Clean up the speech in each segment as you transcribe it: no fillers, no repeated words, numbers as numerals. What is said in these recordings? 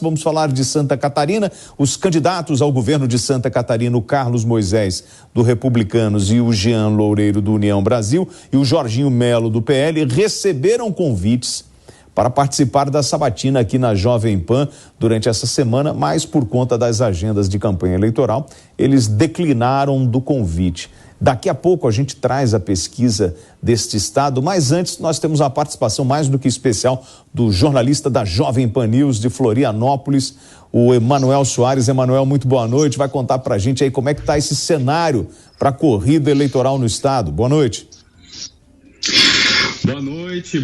Vamos falar de Santa Catarina. Os candidatos ao governo de Santa Catarina, o Carlos Moisés, do Republicanos, e o Jean Loureiro, do União Brasil, e o Jorginho Melo, do PL, receberam convites para participar da sabatina aqui na Jovem Pan durante essa semana, mas por conta das agendas de campanha eleitoral, eles declinaram do convite. Daqui a pouco a gente traz a pesquisa deste estado, mas antes nós temos a participação mais do que especial do jornalista da Jovem Pan News de Florianópolis, o Emanuel Soares. Emanuel, muito boa noite, vai contar pra gente aí como é que tá esse cenário para a corrida eleitoral no estado. Boa noite.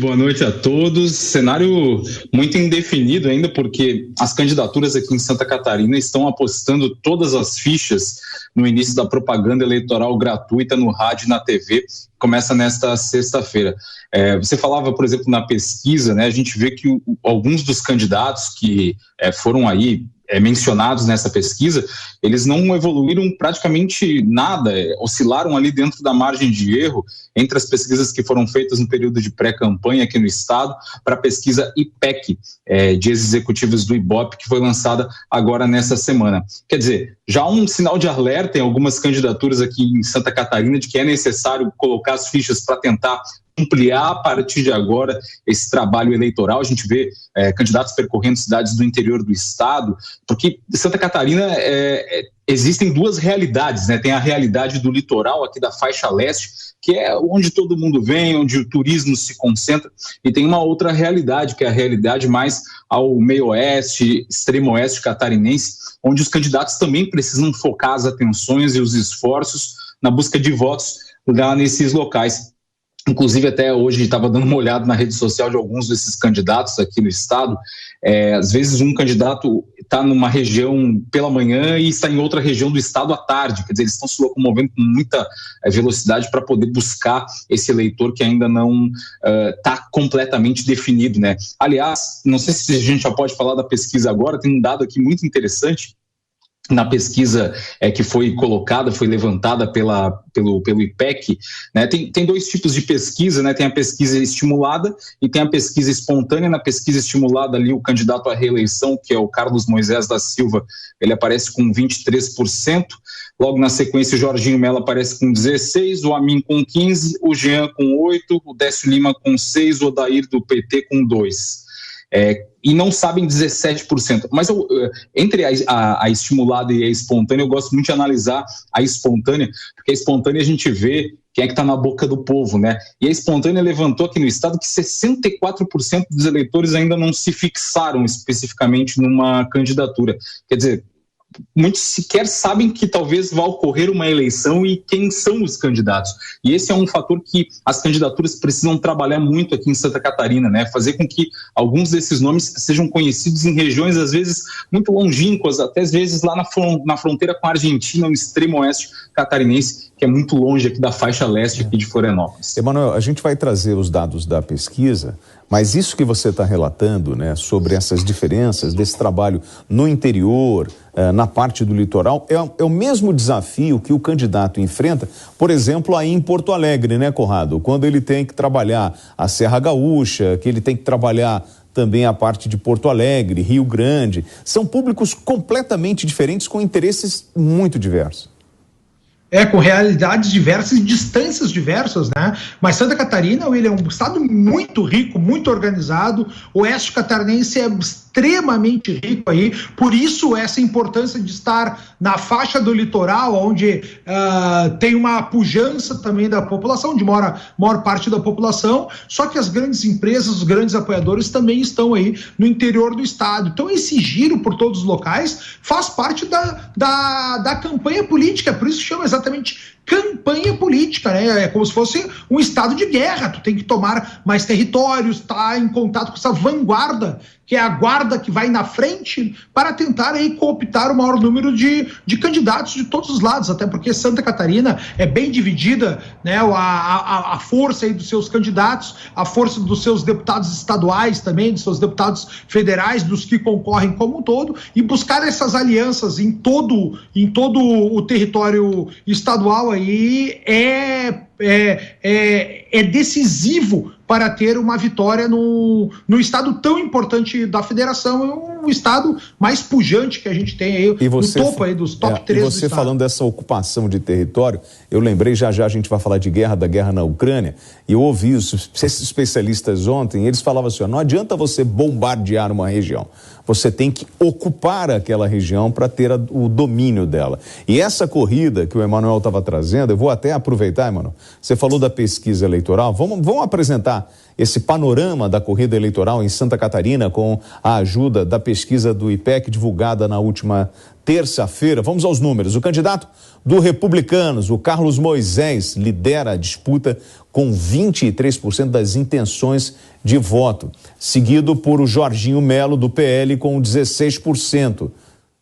Boa noite a todos. Cenário muito indefinido ainda, porque as candidaturas aqui em Santa Catarina estão apostando todas as fichas no início da propaganda eleitoral gratuita no rádio e na TV. Começa nesta sexta-feira. Você falava, por exemplo, na pesquisa, né? A gente vê que alguns dos candidatos que foram aí mencionados nessa pesquisa, eles não evoluíram praticamente nada, oscilaram ali dentro da margem de erro entre as pesquisas que foram feitas no período de pré-campanha aqui no estado para a pesquisa IPEC, de executivos do Ibope, que foi lançada agora nessa semana. Quer dizer, já um sinal de alerta em algumas candidaturas aqui em Santa Catarina de que é necessário colocar as fichas para tentar ampliar a partir de agora esse trabalho eleitoral. A gente vê candidatos percorrendo cidades do interior do estado, porque Santa Catarina existem duas realidades, né? Tem a realidade do litoral aqui da faixa leste, que é onde todo mundo vem, onde o turismo se concentra, e tem uma outra realidade, que é a realidade mais ao meio oeste, extremo oeste catarinense, onde os candidatos também precisam focar as atenções e os esforços na busca de votos lá nesses locais. Inclusive, até hoje estava dando uma olhada na rede social de alguns desses candidatos aqui no estado. Às vezes um candidato está numa região pela manhã e está em outra região do estado à tarde. Quer dizer, eles estão se locomovendo com muita velocidade para poder buscar esse eleitor que ainda não está completamente definido, né? Aliás, não sei se a gente já pode falar da pesquisa agora, tem um dado aqui muito interessante. Na pesquisa que foi colocada, foi levantada pelo IPEC, né? Tem dois tipos de pesquisa, né? Tem a pesquisa estimulada e tem a pesquisa espontânea. Na pesquisa estimulada ali, o candidato à reeleição, que é o Carlos Moisés da Silva, ele aparece com 23%, logo na sequência o Jorginho Melo aparece com 16%, o Amin com 15%, o Jean com 8%, o Décio Lima com 6%, o Odair do PT com 2%. E não sabem 17%. Mas entre a estimulada e a espontânea, eu gosto muito de analisar a espontânea, porque a espontânea a gente vê quem é que está na boca do povo, né? E a espontânea levantou aqui no estado que 64% dos eleitores ainda não se fixaram especificamente numa candidatura. Quer dizer, muitos sequer sabem que talvez vá ocorrer uma eleição e quem são os candidatos. E esse é um fator que as candidaturas precisam trabalhar muito aqui em Santa Catarina, né? Fazer com que alguns desses nomes sejam conhecidos em regiões, às vezes, muito longínquas, até às vezes lá na fronteira com a Argentina, no extremo oeste catarinense, que é muito longe aqui da faixa leste aqui de Florianópolis. Emanuel, a gente vai trazer os dados da pesquisa, mas isso que você está relatando, né, sobre essas diferenças desse trabalho no interior, na parte do litoral, é o mesmo desafio que o candidato enfrenta, por exemplo, aí em Porto Alegre, né, Conrado? Quando ele tem que trabalhar a Serra Gaúcha, que ele tem que trabalhar também a parte de Porto Alegre, Rio Grande. São públicos completamente diferentes, com interesses muito diversos. Com realidades diversas e distâncias diversas, né? Mas Santa Catarina, William, é um estado muito rico, muito organizado. O oeste catarinense é extremamente rico aí, por isso essa importância de estar na faixa do litoral, onde tem uma pujança também da população, onde mora a maior parte da população, só que as grandes empresas, os grandes apoiadores também estão aí no interior do estado. Então esse giro por todos os locais faz parte da campanha política, por isso chama exatamente campanha política, né? É como se fosse um estado de guerra. Tu tem que tomar mais territórios, estar em contato com essa vanguarda, que é a guarda que vai na frente para tentar aí cooptar o maior número de candidatos de todos os lados, até porque Santa Catarina é bem dividida, né? A força aí dos seus candidatos, a força dos seus deputados estaduais também, dos seus deputados federais, dos que concorrem como um todo, e buscar essas alianças em todo o território estadual aí é decisivo para ter uma vitória no estado tão importante da federação, o estado mais pujante que a gente tem aí, no topo aí dos top 3 do estado. E você falando dessa ocupação de território, eu lembrei, já a gente vai falar de da guerra na Ucrânia, e eu ouvi os especialistas ontem, eles falavam assim, não adianta você bombardear uma região, você tem que ocupar aquela região para ter o domínio dela. E essa corrida que o Emanuel estava trazendo, eu vou até aproveitar, Emanuel, você falou da pesquisa eleitoral, vamos apresentar esse panorama da corrida eleitoral em Santa Catarina com a ajuda da pesquisa do IPEC divulgada na última terça-feira. Vamos aos números. O candidato do Republicanos, o Carlos Moisés, lidera a disputa com 23% das intenções de voto, seguido por o Jorginho Melo, do PL, com 16%.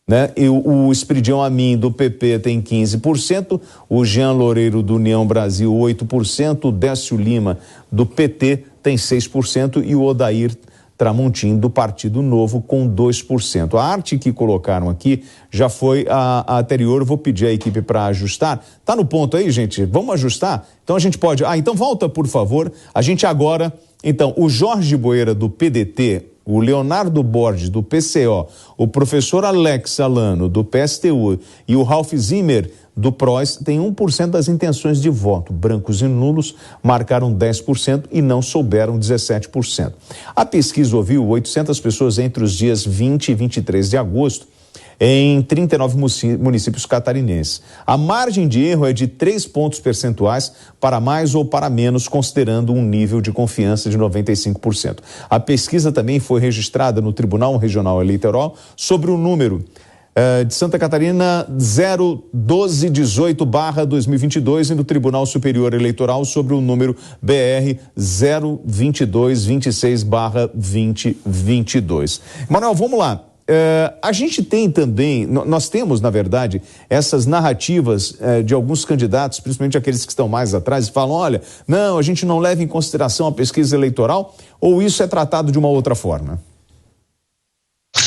Né? E o Espiridião Amin, do PP, tem 15%, o Jean Loureiro, do União Brasil, 8%, o Décio Lima, do PT, tem 6%, e o Odair Tramontim, do Partido Novo, com 2%. A arte que colocaram aqui já foi a anterior, eu vou pedir à equipe para ajustar. Tá no ponto aí, gente? Vamos ajustar? Então a gente pode... então volta, por favor. A gente agora... Então, o Jorge Boeira, do PDT, o Leonardo Borges, do PCO, o professor Alex Alano, do PSTU, e o Ralph Zimmer, do PROS, tem 1% das intenções de voto. Brancos e nulos marcaram 10% e não souberam 17%. A pesquisa ouviu 800 pessoas entre os dias 20 e 23 de agosto, em 39 municípios catarinenses. A margem de erro é de 3 pontos percentuais para mais ou para menos, considerando um nível de confiança de 95%. A pesquisa também foi registrada no Tribunal Regional Eleitoral sobre o número de Santa Catarina 01218/2022 e no Tribunal Superior Eleitoral sobre o número BR 02226/2022. Manuel, vamos lá. A gente tem também, nós temos, na verdade, essas narrativas de alguns candidatos, principalmente aqueles que estão mais atrás, e falam, olha, não, a gente não leva em consideração a pesquisa eleitoral, ou isso é tratado de uma outra forma?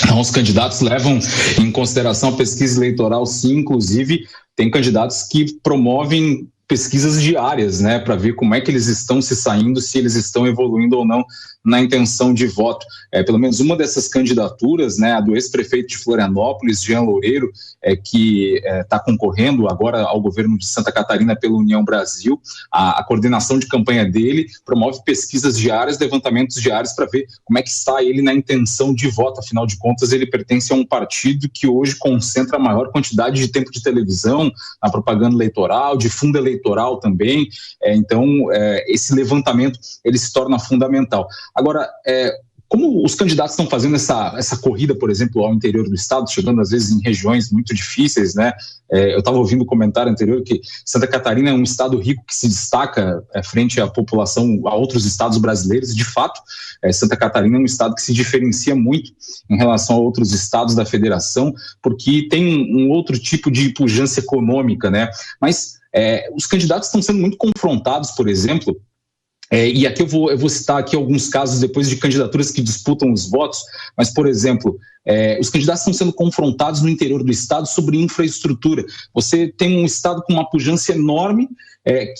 Não, os candidatos levam em consideração a pesquisa eleitoral, sim, inclusive tem candidatos que promovem pesquisas diárias, né, para ver como é que eles estão se saindo, se eles estão evoluindo ou não na intenção de voto. Pelo menos uma dessas candidaturas, né, a do ex-prefeito de Florianópolis, Jean Loureiro, que está concorrendo agora ao governo de Santa Catarina pela União Brasil, a coordenação de campanha dele promove pesquisas diárias, levantamentos diários para ver como é que está ele na intenção de voto. Afinal de contas, ele pertence a um partido que hoje concentra a maior quantidade de tempo de televisão, na propaganda eleitoral, de fundo eleitoral também. Então, esse levantamento ele se torna fundamental. Agora, como os candidatos estão fazendo essa corrida, por exemplo, ao interior do estado, chegando às vezes em regiões muito difíceis, né? Eu estava ouvindo o comentário anterior que Santa Catarina é um estado rico que se destaca frente à população, a outros estados brasileiros, e de fato, Santa Catarina é um estado que se diferencia muito em relação a outros estados da federação, porque tem um outro tipo de pujança econômica, né? Mas os candidatos estão sendo muito confrontados, por exemplo, e aqui eu vou citar aqui alguns casos depois de candidaturas que disputam os votos, mas, por exemplo, os candidatos estão sendo confrontados no interior do estado sobre infraestrutura. Você tem um estado com uma pujança enorme,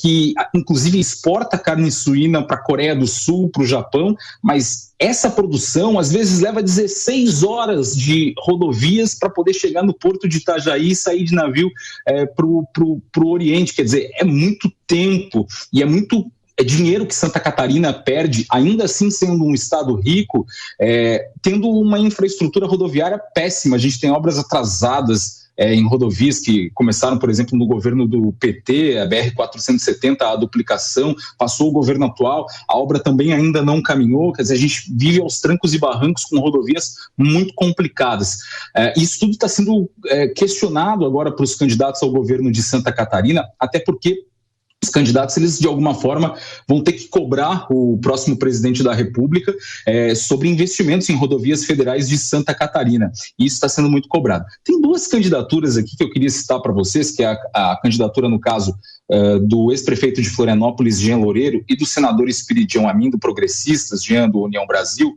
que inclusive exporta carne suína para a Coreia do Sul, para o Japão, mas essa produção às vezes leva 16 horas de rodovias para poder chegar no porto de Itajaí e sair de navio para o Oriente. Quer dizer, é muito tempo e é dinheiro que Santa Catarina perde, ainda assim sendo um estado rico, tendo uma infraestrutura rodoviária péssima. A gente tem obras atrasadas em rodovias que começaram, por exemplo, no governo do PT, a BR-470, a duplicação, passou o governo atual, a obra também ainda não caminhou. Quer dizer, a gente vive aos trancos e barrancos com rodovias muito complicadas. Isso tudo está sendo questionado agora para os candidatos ao governo de Santa Catarina, até porque os candidatos, eles de alguma forma vão ter que cobrar o próximo presidente da República sobre investimentos em rodovias federais de Santa Catarina, e isso está sendo muito cobrado. Tem duas candidaturas aqui que eu queria citar para vocês, que é a candidatura, no caso, do ex-prefeito de Florianópolis, Jean Loureiro, e do senador Espiridião Amin, do Progressistas, Jean, do União Brasil,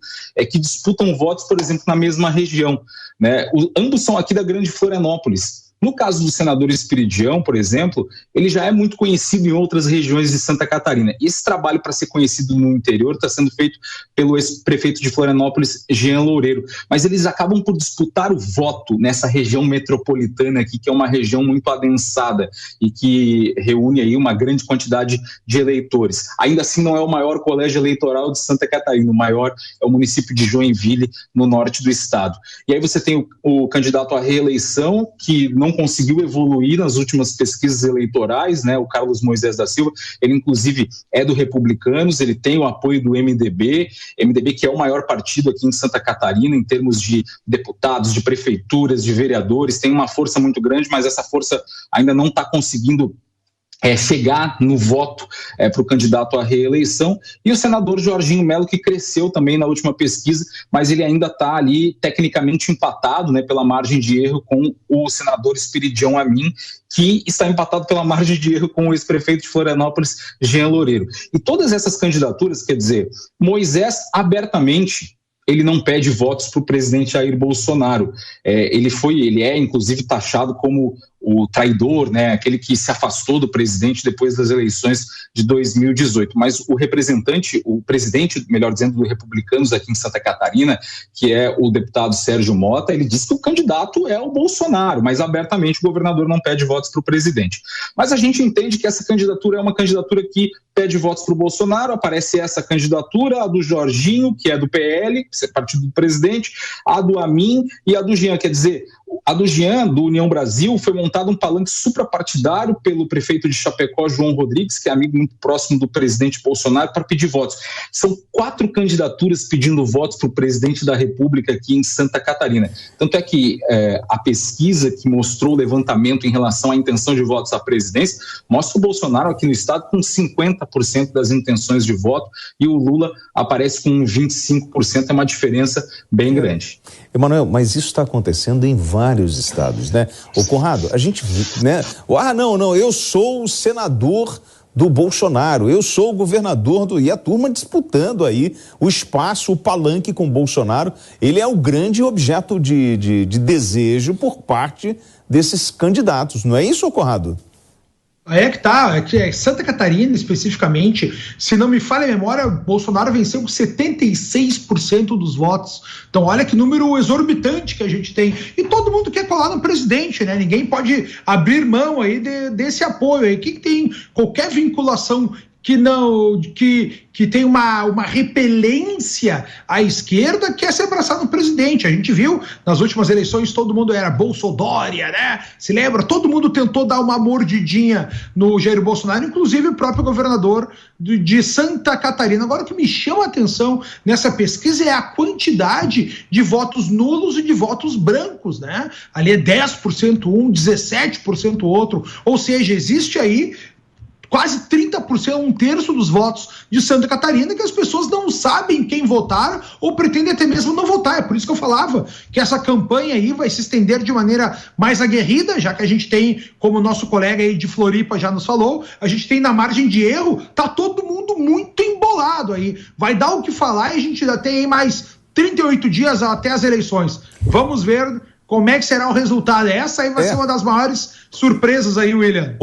que disputam votos, por exemplo, na mesma região, né? Ambos são aqui da Grande Florianópolis. No caso do senador Esperidião, por exemplo, ele já é muito conhecido em outras regiões de Santa Catarina. E esse trabalho para ser conhecido no interior está sendo feito pelo ex-prefeito de Florianópolis, Jean Loureiro. Mas eles acabam por disputar o voto nessa região metropolitana aqui, que é uma região muito adensada e que reúne aí uma grande quantidade de eleitores. Ainda assim, não é o maior colégio eleitoral de Santa Catarina. O maior é o município de Joinville, no norte do estado. E aí você tem o candidato à reeleição, que não conseguiu evoluir nas últimas pesquisas eleitorais, né? O Carlos Moisés da Silva, ele inclusive é do Republicanos, ele tem o apoio do MDB que é o maior partido aqui em Santa Catarina em termos de deputados, de prefeituras, de vereadores, tem uma força muito grande, mas essa força ainda não está conseguindo chegar no voto para o candidato à reeleição, e o senador Jorginho Melo, que cresceu também na última pesquisa, mas ele ainda está ali tecnicamente empatado, né, pela margem de erro com o senador Esperidião Amin, que está empatado pela margem de erro com o ex-prefeito de Florianópolis, Jean Loureiro. E todas essas candidaturas, quer dizer, Moisés abertamente ele não pede votos para o presidente Jair Bolsonaro. Ele é inclusive taxado como o traidor, né, aquele que se afastou do presidente depois das eleições de 2018. Mas o presidente, melhor dizendo, do Republicanos aqui em Santa Catarina, que é o deputado Sérgio Mota, ele diz que o candidato é o Bolsonaro, mas abertamente o governador não pede votos para o presidente. Mas a gente entende que essa candidatura é uma candidatura que pede votos para o Bolsonaro. Aparece essa candidatura, a do Jorginho, que é do PL, partido do presidente, a do Amin e a do Jean. Quer dizer, a do Jean, do União Brasil, foi montado um palanque suprapartidário pelo prefeito de Chapecó, João Rodrigues, que é amigo muito próximo do presidente Bolsonaro, para pedir votos. São 4 candidaturas pedindo votos para o presidente da República aqui em Santa Catarina. Tanto é que a pesquisa que mostrou o levantamento em relação à intenção de votos à presidência mostra o Bolsonaro aqui no estado com 50% das intenções de voto e o Lula aparece com 25%, é uma diferença bem grande. Emanuel, mas isso está acontecendo em vários estados, né? Ô Conrado, a gente, né? Não, eu sou o senador do Bolsonaro, eu sou o governador e a turma disputando aí o espaço, o palanque com o Bolsonaro. Ele é o grande objeto de desejo por parte desses candidatos, não é isso, Conrado? Santa Catarina especificamente, se não me falha a memória, Bolsonaro venceu com 76% dos votos. Então olha que número exorbitante que a gente tem. E todo mundo quer colar no presidente, né? Ninguém pode abrir mão aí desse apoio aí. Que tem qualquer vinculação que tem uma repelência à esquerda, quer se abraçar no presidente. A gente viu nas últimas eleições, todo mundo era Bolsodória, né? Se lembra? Todo mundo tentou dar uma mordidinha no Jair Bolsonaro, inclusive o próprio governador de Santa Catarina. Agora, o que me chama a atenção nessa pesquisa é a quantidade de votos nulos e de votos brancos, né? Ali é 10% um, 17% outro. Ou seja, existe aí quase 30%, um terço dos votos de Santa Catarina, que as pessoas não sabem quem votar ou pretendem até mesmo não votar. É por isso que eu falava que essa campanha aí vai se estender de maneira mais aguerrida, já que a gente tem, como o nosso colega aí de Floripa já nos falou, a gente tem na margem de erro, tá todo mundo muito embolado aí. Vai dar o que falar e a gente já tem aí mais 38 dias até as eleições. Vamos ver como é que será o resultado. Essa aí vai ser uma das maiores surpresas aí, William.